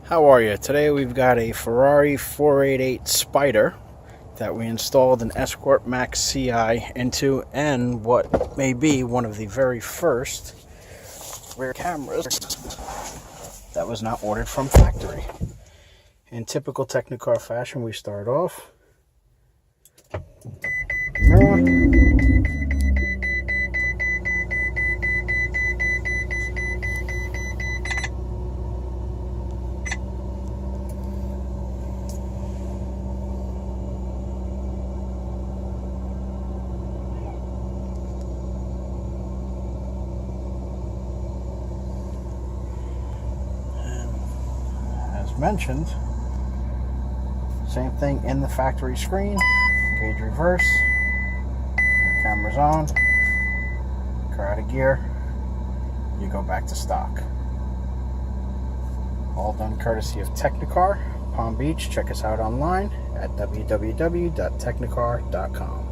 How are you? Today we've got a Ferrari 488 Spider that we installed an Escort Max CI into, and what may be one of the very first rear cameras that was not ordered from factory. In typical Technicar fashion, we start off. Mentioned, same thing in the factory screen. Gauge reverse, your camera's on, car out of gear, you go back to stock. All done courtesy of Technicar, Palm Beach. Check us out online at www.technicar.com.